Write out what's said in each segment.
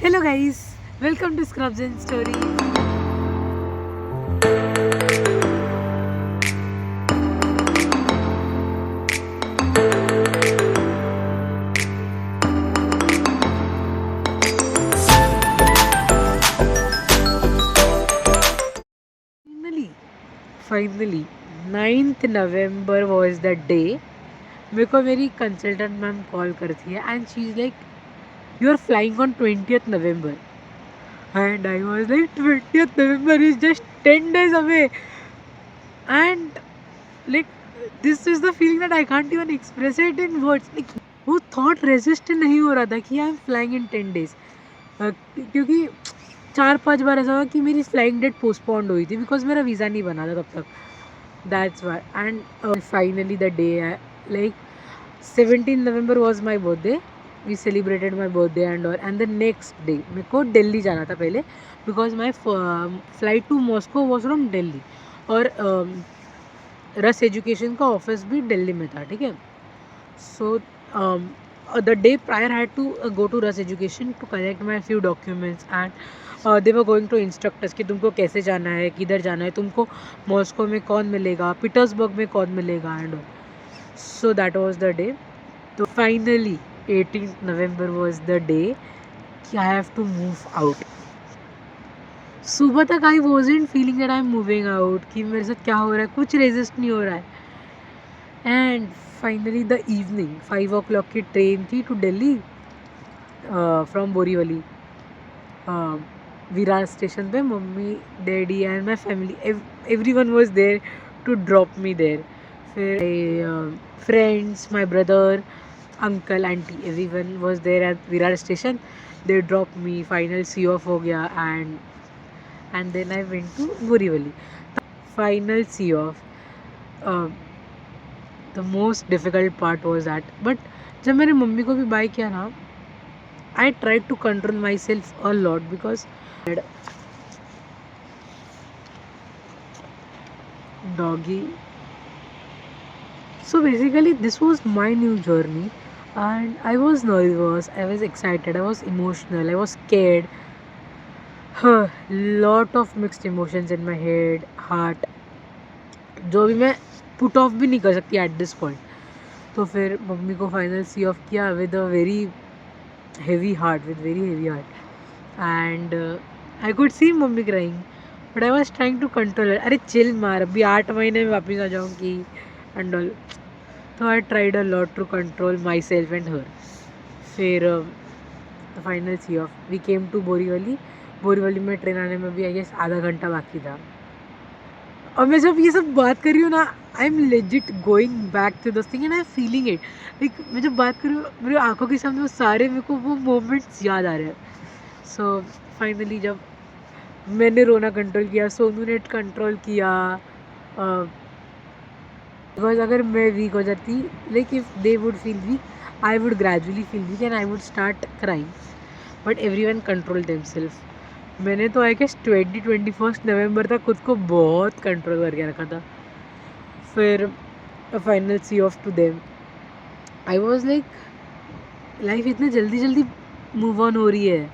Hello guys, welcome to Scrubs and Stories. Finally, finally, 9th November was the day. मेरे को मेरी consultant ma'am call करती है and she is like you are flying on 20th November. And I was like, 20th November is just 10 days away. And like, this is the feeling that I can't even express it in words. Like, वो thought resist नहीं हो रहा था कि I am flying in 10 days. क्योंकि 4-5 बार ऐसा हुआ कि मेरी फ्लाइंग डेट पोस्टपोन्ड हुई थी बिकॉज मेरा वीज़ा नहीं बना था तब तक. That's why. And finally the day like 17 November was my birthday. We celebrated my birthday and the next day मेरे को दिल्ली जाना था पहले because my flight to Moscow was from Delhi. और रस एजुकेशन का ऑफिस भी दिल्ली में था. ठीक है. सो the day prior I had to go to Rus Education to collect my few documents and they were going to instruct us कि तुमको कैसे जाना है, किधर जाना है, तुमको मॉस्को में कौन मिलेगा, पीटर्सबर्ग में कौन मिलेगा and all. So that was the day. So finally 18th November was the day कि I have to move out. सुबह तक I wasn't feeling that I'm moving out कि मेरे साथ क्या हो रहा है, कुछ रेजिस्ट नहीं हो रहा है. And finally the evening 5 o'clock की ट्रेन थी to Delhi from Borivali. Virar station पे mummy daddy and my family everyone was there to drop me there. फिर friends, my brother, uncle, aunty, everyone was there at Virar station. They drop me. Final see off हो गया and then I went to Borivali. Final see off. The most difficult part was that. But जब मैंने mummy को भी bye किया ना, I try to control my self a lot because doggy. So basically this was my new journey and I was nervous, I was excited, I was emotional, I was scared. Lot of mixed emotions in my head, heart, जो भी मैं put off भी नहीं कर सकती at this point. तो फिर mummy को फाइनल सी ऑफ किया with a very heavy heart and I could see mummy crying but I was trying to control. अरे चिल मार, अभी 8 महीने में वापस आ जाऊँगी एंड ऑल. तो I tried a lot to control my self and her. फिर final see off we came to Borivali में ट्रेन आने में भी आई गेस आधा घंटा बाकी था. और मैं जब ये सब बात कर रही हूँ ना, I am legit going back to this thing and I am feeling it. Like मैं जब बात कर रही हूँ मेरी आंखों के सामने वो सारे मेरे को वो मोमेंट्स याद आ रहे हैं. सो फाइनली जब मैंने रोना कंट्रोल किया, सोनू ने कंट्रोल किया. बिकॉज अगर मैं वीक हो जाती, like if they would feel weak, I would gradually feel weak and I would start crying. But everyone control themselves. मैंने तो आई गेस 21st नवंबर तक खुद को बहुत कंट्रोल करके रखा था. फिर final see off to them. I was like life इतने जल्दी जल्दी मूव ऑन हो रही है.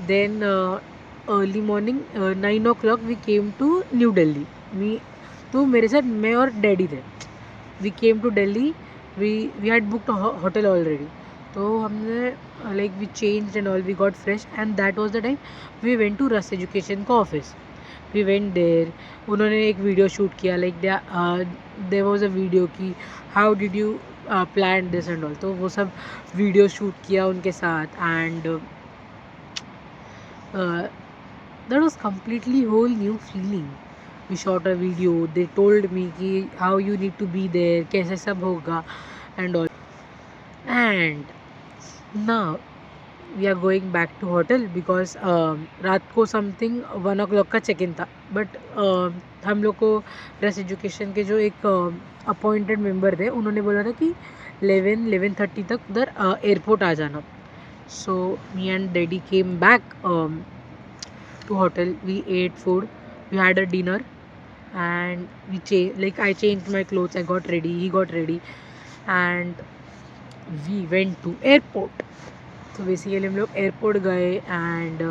Then early morning 9 o'clock we came to New Delhi. तो मेरे साथ मैं और डैडी थे. We came to Delhi. We had booked hotel already. तो हमने like we change and all, we got fresh and that was the time we went to Rus education का office. We went there. उन्होंने एक video shoot किया. Like there was a video की how did you plan this and all. तो वो सब video shoot किया उनके साथ and that was completely whole new feeling. We shot a video. They told me कि how you need to be there, कैसे सब होगा and all. And now we are going back to hotel because रात को something 1 o'clock का check in था. But हम लोग को रस एजुकेशन के जो एक अपॉइंटेड मेंबर थे उन्होंने बोला था कि 11-11:30 तक उधर एयरपोर्ट आ जाना. So me and daddy came back to hotel. We ate food, we had a dinner and I changed my clothes, I got ready, he got ready and we went to airport. तो basically हम लोग airport गए and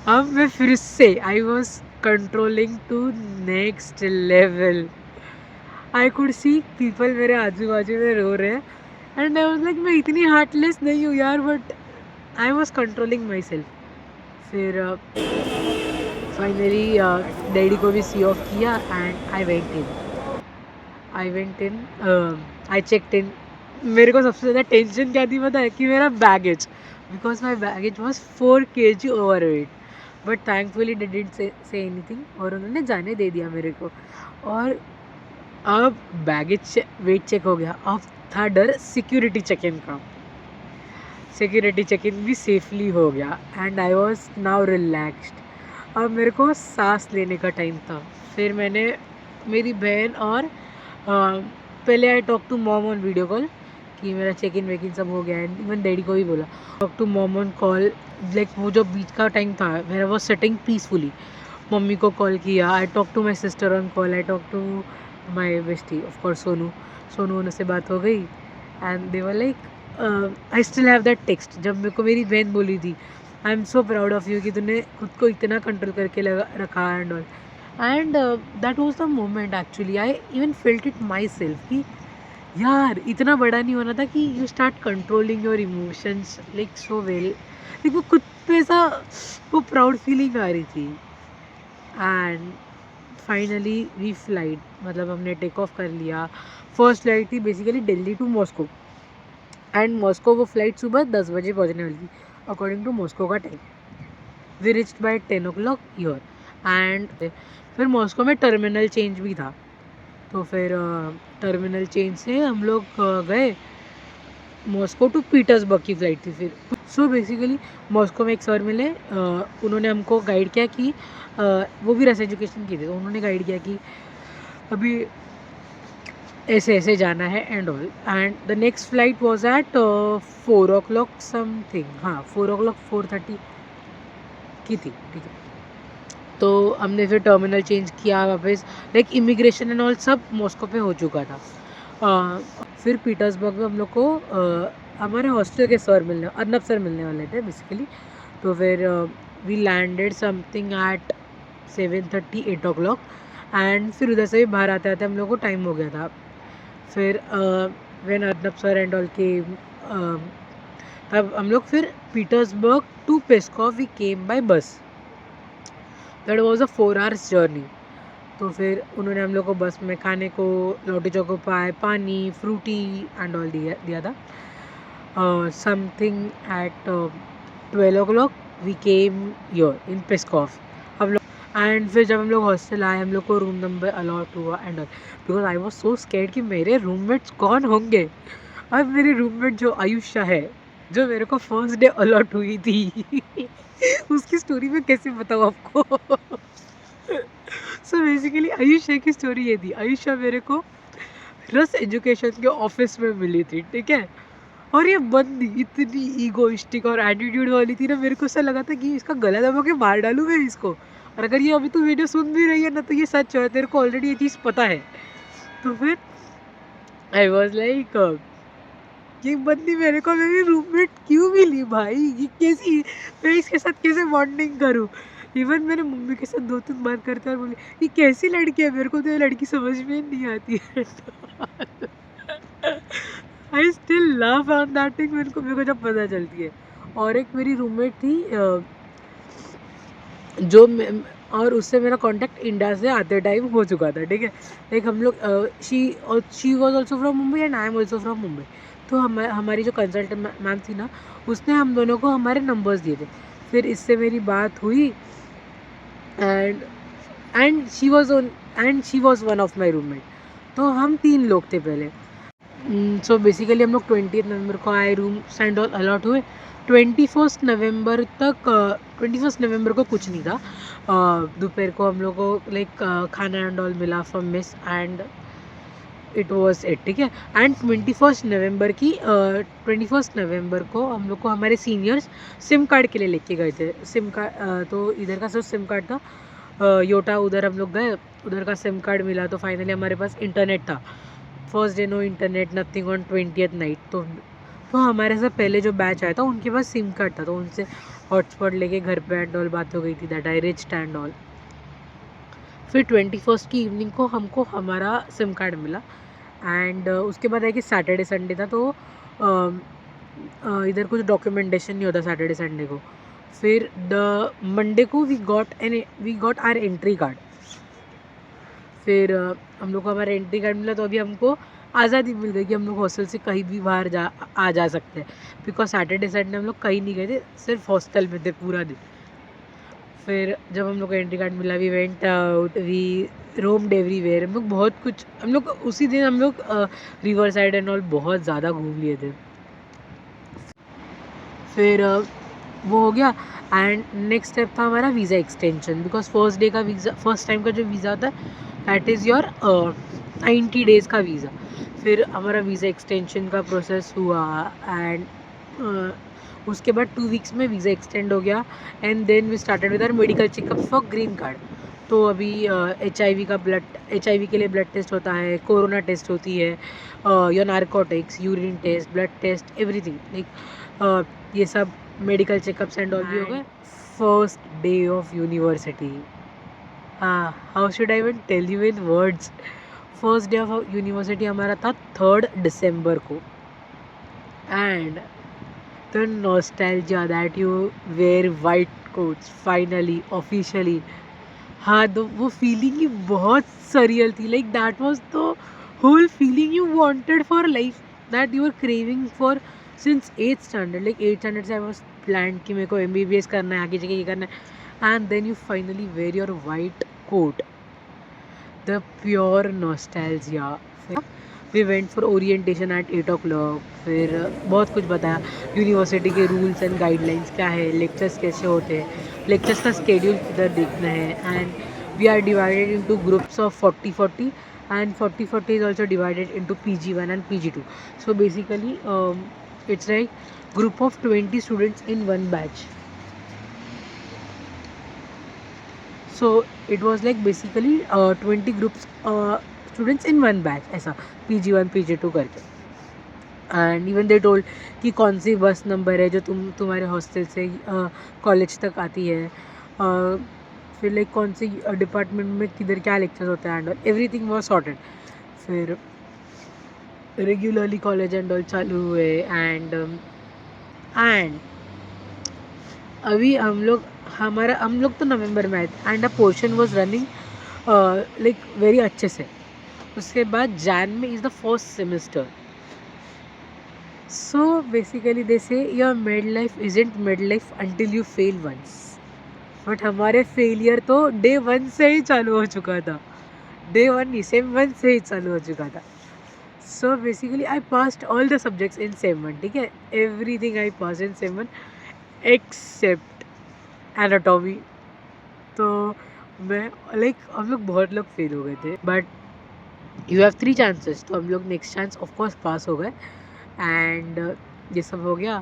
अब मैं फिर से I was controlling to next level. I could see people मेरे आजू बाजू में रो रहे हैं एंड आई वॉज लाइक मैं इतनी हार्टलेस नहीं हूँ यार, but I was controlling my self. फिर फाइनली डैडी को भी सी ऑफ किया and I went in I checked in. मेरे को सबसे ज़्यादा टेंशन क्या थी पता है कि मेरा baggage, because my baggage was 4 kg over weight, but thankfully they didn't say anything और उन्होंने जाने दे दिया मेरे को. और अब बैगेज वेट चेक हो गया. अब था डर सिक्योरिटी चेक इन का. सिक्योरिटी चेक इन भी सेफली हो गया and I was now relaxed. अब मेरे को सांस लेने का टाइम था. फिर मैंने मेरी बहन और पहले I talk to mom on video call कि मेरा चेक इन वेक इन सब हो गया है. इवन डैडी को भी बोला talk to mom on call. Like वो जो बीच का टाइम था मेरा वो सेटिंग पीसफुली. मम्मी को कॉल किया. I talk to my sister on call. I talk to my bestie of course Sonu उनसे बात हो गई and they were like I still have that text जब मेरे को मेरी बहन बोली थी I am so proud of you कि तूने खुद को इतना कंट्रोल करके रखा and all. And that was the moment actually I even felt it my self कि यार इतना बड़ा नहीं होना था कि you start controlling your emotions like so well. Like वो खुद पे ऐसा वो प्राउड फीलिंग आ रही थी. एंड फाइनली वी फ्लाइट, मतलब हमने टेक ऑफ कर लिया. फर्स्ट फ्लाइट थी basically Delhi to Moscow and Moscow वो फ्लाइट सुबह 10 बजे पहुँचने वाली थी अकॉर्डिंग टू मॉस्को का time. We reached by 10 o'clock here and फिर मॉस्को में टर्मिनल चेंज भी था. तो फिर टर्मिनल चेंज से हम लोग गए मॉस्को टू पीटर्सबर्ग की फ़्लाइट थी. फिर सो बेसिकली मॉस्को में एक सर मिले. उन्होंने हमको गाइड किया कि वो भी रेस एजुकेशन की थे. तो उन्होंने गाइड किया कि अभी ऐसे ऐसे जाना है and all. And the next flight was at 4 o'clock something. हाँ 4 o'clock 4:30 की थी. ठीक है. तो हमने फिर टर्मिनल चेंज किया वापस. लाइक इमिग्रेशन एंड ऑल सब मॉस्को पे हो चुका था. फिर पीटर्सबर्ग में हम लोग को हमारे हॉस्टल के सर मिलने अर्नब सर मिलने वाले थे बेसिकली. तो फिर we landed something at 7:30 8 o'clock and फिर उधर से भी बाहर आते आते हम लोग को टाइम हो गया था. फिर when Arnab sir and all के तब हम लोग फिर Petersburg to Pskov we came by bus. That was a 4 hours journey. तो फिर उन्होंने हम लोग को बस में खाने को लोटी चोको पाए, पानी, फ्रूटी एंड ऑल दिया था. Something at 12 o'clock we came your in Pskov. हम लोग एंड फिर जब हम लोग हॉस्टल आए हम लोग को रूम नंबर अलॉट हुआ and all. Because I was so scared कि मेरे रूममेट्स कौन होंगे. अब मेरी रूममेट जो आयुष्या है जो मेरे को फर्स्ट डे अलॉट हुई थी उसकी स्टोरी मैं कैसे बताऊँ आपको. सो बेसिकली आयुष्या की स्टोरी ये थी. आयुष्या मेरे को रस एजुकेशन के ऑफिस में मिली थी. ठीक है. और ये बंदी इतनी ईगोइस्टिक और एटीट्यूड वाली थी ना, मेरे को ऐसा लगा था कि इसका गला दबा के मार डालूँ मैं इसको. और अगर ये अभी तो वीडियो सुन भी रही है ना तो ये सच है, तेरे को ऑलरेडी ये चीज़ पता है. तो फिर आई वॉज लाइक ये बंदी मेरे को मेरी रूममेट क्यों मिली भाई. ये कैसी, मैं इसके साथ कैसे बॉन्डिंग करूँ. इवन मैंने मम्मी के साथ 2-3 बात करते और बोली ये कैसी लड़की है, मेरे को तो ये लड़की समझ में नहीं आती है. I still love on that thing. मेरे को जब पता चलती है. और एक मेरी रूममेट थी जो और उससे मेरा कांटेक्ट इंडिया से आते टाइम हो चुका था. ठीक है. लाइक हम लोग she was also from Mumbai and I am also from Mumbai. तो हमारी जो कंसल्टेंट मैम थी ना उसने हम दोनों को हमारे नंबर्स दिए थे. फिर इससे मेरी बात हुई and she was one of my roommate. तो हम 3 लोग थे पहले. सो बेसिकली हम लोग 20 नवंबर को आए. रूम एंड ऑल अलॉट हुए. 21 नवंबर तक 21 नवंबर को कुछ नहीं था. दोपहर को हम लोग को लाइक खाना एंड ऑल मिला from mess and it was it. ठीक है. एंड 21 नवंबर को हम लोग को हमारे सीनियर्स सिम कार्ड के लिए लेके गए थे. सिम कार्ड तो इधर का सिर्फ सिम कार्ड था. योटा उधर हम लोग गए, उधर का सिम कार्ड मिला. तो फाइनली हमारे पास इंटरनेट था. First day no internet nothing on 20th night. तो तो हमारे से पहले जो बैच आया था उनके पास सिम कार्ड था, तो उनसे हॉटस्पॉट लेके घर पे एंड ऑल बात हो गई थी, that I reached and all. फिर 21st की इवनिंग को हमको हमारा सिम कार्ड मिला एंड उसके बाद है कि सैटरडे संडे था, तो इधर कुछ डॉक्यूमेंटेशन नहीं होता सैटरडे संडे को। फिर द मंडे को we got our entry card. फिर हम लोग को हमारा एंट्री कार्ड मिला, तो अभी हमको आज़ादी मिल गई कि हम लोग हॉस्टल से कहीं भी बाहर जा सकते हैं, बिकॉज सैटरडे संडे हम लोग कहीं नहीं गए थे, सिर्फ हॉस्टल में थे पूरा दिन। फिर जब हम लोग को एंट्री कार्ड मिला, we went out, we roamed everywhere, हम लोग बहुत कुछ, हम लोग उसी दिन हम लोग रिवर साइड एंड ऑल बहुत ज़्यादा घूम लिए थे। फिर वो हो गया एंड नेक्स्ट स्टेप था हमारा visa extension, because first day का वीज़ा, फर्स्ट टाइम का जो वीज़ा होता है दैट इज़ योर 90 डेज़ का वीज़ा। फिर हमारा वीज़ा एक्सटेंशन का प्रोसेस हुआ एंड उसके बाद 2 वीक्स में वीज़ा एक्सटेंड हो गया and then we started with our medical checkup for green card. तो अभी HIV के लिए ब्लड टेस्ट होता है, कोरोना टेस्ट होती है, your narcotics, urine test, blood test, everything like ये सब मेडिकल चेकअप्स एंड ऑल भी हो गए। First day of university, how should I even tell you in words. First day of university हमारा था 3 दिसंबर को and the nostalgia that you wear white coats finally officially. हाँ, तो वो फीलिंग ही बहुत सरियल थी, like that was the whole feeling you wanted for life, that you are craving for since 8th standard. Like 8th standard से I was plan कि मेरे को MBBS करना है, आगे जाके ये करना है, and then you finally wear your white coat, the pure nostalgia. We went for orientation at 8 o'clock। फिर बहुत कुछ बताया, यूनिवर्सिटी के रूल्स एंड गाइडलाइंस क्या है, लेक्चर्स कैसे होते हैं, लेक्चर्स का स्केड्यूल किधर देखना है, and we are divided into groups of 40-40 and 40-40 is also divided into PG1 and PG2. So basically it's like group of 20 students in one batch. So it was like basically 20 groups students in one batch, ऐसा PG1 PG2 करके। And even they told कि कौन सी बस number है जो तुम्हारे hostel से college तक आती है, फिर लाइक कौन सी डिपार्टमेंट में किधर क्या लेक्चर्स होते हैं and all, everything was sorted. फिर रेगुलरली कॉलेज एंड ऑल चालू हुए एंड अभी हम लोग तो नवंबर में आए थे and a portion was running like very अच्छे से। उसके बाद जैन में is the first semester. So basically they say your midlife isn't midlife until you fail once. But हमारे फेलियर तो डे 1 से ही चालू हो चुका था, डे 1 नहीं सेम 1 से ही चालू हो चुका था। So basically I passed all the subjects in sem 1, ठीक है, everything I pass in sem 1 except anatomy. तो मैं लाइक हम लोग बहुत लोग फेल हो गए थे, बट यू हैव 3 चांसेस, तो हम लोग नेक्स्ट चांस ऑफकोर्स पास हो गए एंड ये सब हो गया।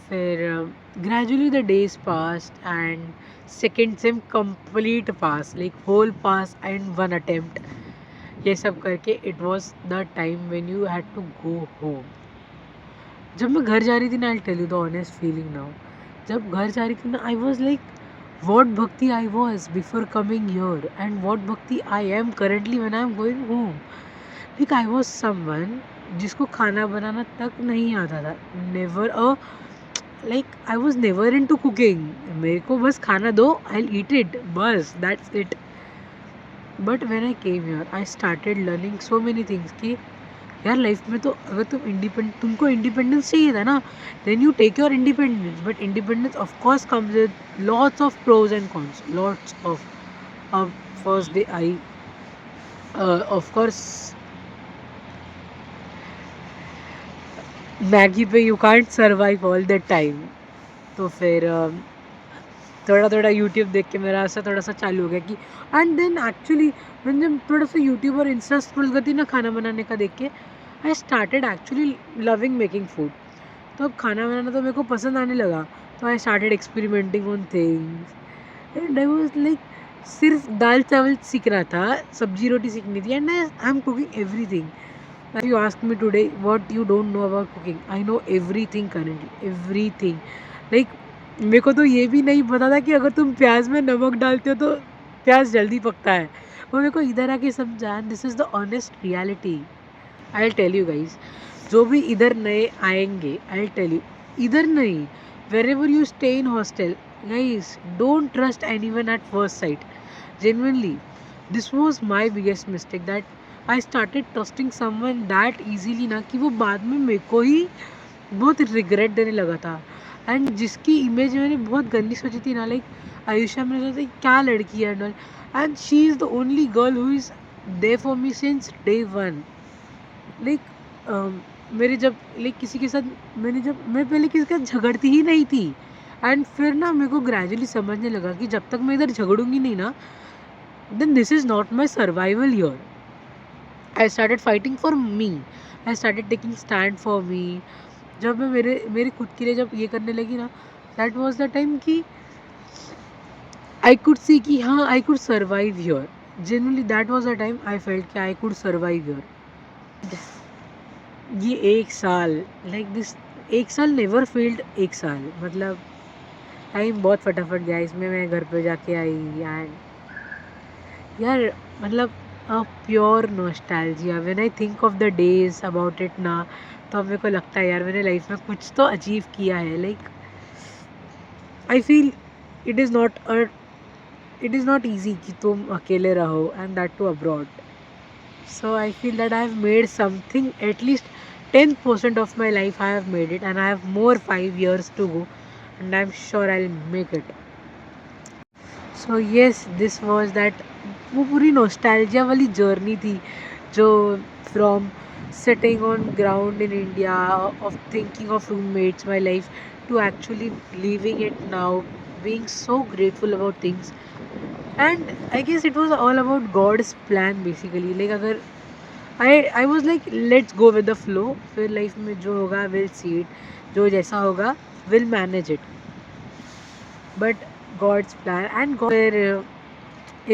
फिर gradually the days passed and second sem complete pass, like whole pass and 1 attempt, ये सब करके it was the time when you had to go home. जब मैं घर जा रही थी ना, I tell you the honest feeling now, जब घर जा रही थी ना, I was like what bhakti I was before coming here and what bhakti I am currently when I am going home. Like I was someone जिसको खाना बनाना तक नहीं आता था, never a like I was never into cooking, मेरे को बस खाना दो, I'll eat it, बस that's it. But when I came here I started learning so many things कि यार लाइफ में तो अगर तुमको इंडिपेंडेंस चाहिए था ना, then you take your independence, but independence of course comes with lots of pros and cons, lots of first day I of course Maggi पे you can't survive all the time. तो फिर थोड़ा थोड़ा YouTube देख के मेरा ऐसा थोड़ा सा चालू हो गया कि एंड देन एक्चुअली मैं जब थोड़ा सा यूट्यूब और इंस्टा स्क्रॉल करती ना खाना बनाने का देख के, I started actually loving making food. तो अब खाना बनाना तो मेरे को पसंद आने लगा, तो I started experimenting on things and I was like सिर्फ दाल चावल सीखना था, सब्जी रोटी सीखनी थी and I am cooking everything. If you ask me today what you don't know about cooking, I know everything currently, everything. Like मेरे को तो ये भी नहीं पता था कि अगर तुम प्याज में नमक डालते हो तो प्याज जल्दी पकता है, वो मेरे को इधर आके समझा. This is the honest reality. I tell you guys, जो भी इधर नए आएंगे, आई टेल यू, इधर नहीं, wherever you stay in hostel, guys don't trust anyone at first sight. Genuinely this was my biggest mistake, that I started trusting someone that easily ना, कि वो बाद में मेरे को ही बहुत रिग्रेट देने लगा था. एंड जिसकी इमेज मैंने बहुत गंदी सोची थी ना, लाइक आयुषा, मैंने सोचा था क्या लड़की है and all, and she is the only girl who is there for me since day one. Like मेरे जब लाइक किसी के साथ मैं पहले किसी के साथ झगड़ती ही नहीं थी. एंड फिर ना मेरे को ग्रेजुअली समझने लगा कि जब तक मैं इधर झगड़ूंगी नहीं ना, then this is not my survival year. I started fighting for me, I started taking stand for me. जब मैं मेरे खुद के लिए जब ये करने लगी ना, दैट वॉज द टाइम कि आई कुड सी कि हाँ, I could survive year. Genuinely that was the time I felt कि आई कुड सर्वाइव ईयर. ये एक साल, लाइक दिस, एक साल नेवर फील्ड. एक साल मतलब टाइम बहुत फटाफट गया इसमें. मैं घर पे जाके आई एंड यार मतलब a pure nostalgia. When I think of the days about it ना, तो मेरे को लगता है यार मैंने लाइफ में कुछ तो अचीव किया है. Like I feel it is not easy कि तुम अकेले रहो, and that too abroad. So I feel that I have made something, at least 10% of my life I have made it, and I have more 5 years to go, and I'm sure I'll make it. So yes, this was that, वो पूरी nostalgia वाली journey थी, जो from sitting on ground in India, of thinking of roommates, my life, to actually living it now, being so grateful about things. And I guess it was all about God's plan basically. Like अगर I was like let's go with the flow. फिर life में जो होगा we'll see it. जो जैसा होगा we'll manage it. But God's plan and God, फिर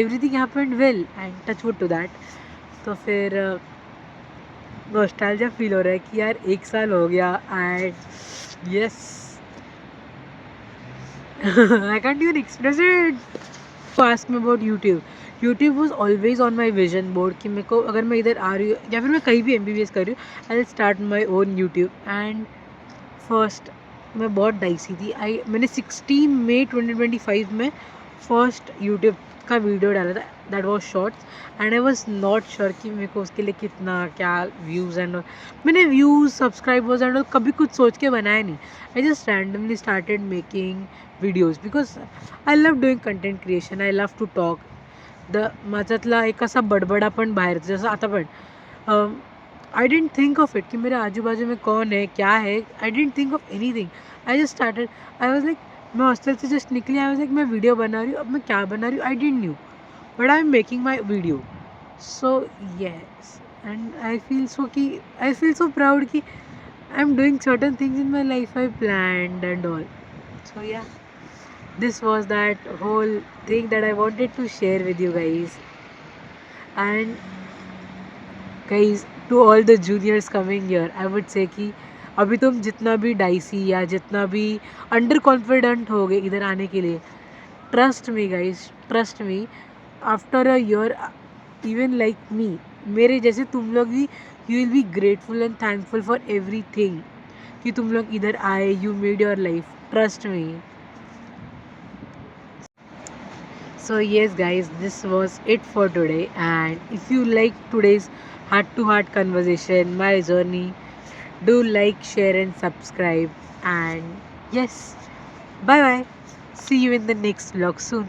everything happened well and touch wood to that. तो फिर नॉस्टैल्जिया फील हो रहा है कि यार एक साल हो गया and yes, I can't even express it. Ask me about YouTube. YouTube was always on my vision board कि मेरे को अगर मैं इधर आ रही हूँ या फिर मैं कहीं भी MBBS कर रही हूँ, I will start my own YouTube. And first मैं बहुत डाइसी थी. मैंने 16 मई 2025 में फर्स्ट यूट्यूब का वीडियो डाला था. That was shorts and I was not sure कि मेरे को उसके लिए कितना क्या व्यूज़ एंड मैंने व्यूज़ सब्सक्राइबर्स एंड कभी कुछ सोच के बनाया नहीं. I just randomly started making videos because I love doing content creation. I love to talk. माझ्यातला एक असा बडबडापण बाहेर जसं आता पण I didn't think of it कि मेरे आजू बाजू में कौन है क्या है. I didn't think of anything. I just started. I was like मैं हॉस्टल से जस्ट निकली. I was like मैं वीडियो बना रही हूँ. अब मैं क्या बना रही हूँ I didn't knew, but I'm making my video. So yes, and I feel so proud कि I'm doing certain things in my life I planned and all. So yeah, this was that whole thing that I wanted to share with you guys. And guys, to all the juniors coming here, I would say कि अभी तुम जितना भी dicey या जितना भी under confident हो गए इधर आने के लिए, trust me guys, trust me, after a year even like me, मेरे जैसे तुम लोग भी, you will be grateful and thankful for everything कि तुम लोग इधर आए. You made your life, trust me. So yes guys, this was it for today, and if you like today's heart to heart conversation, my journey, do like, share and subscribe. And yes, bye bye, see you in the next vlog soon.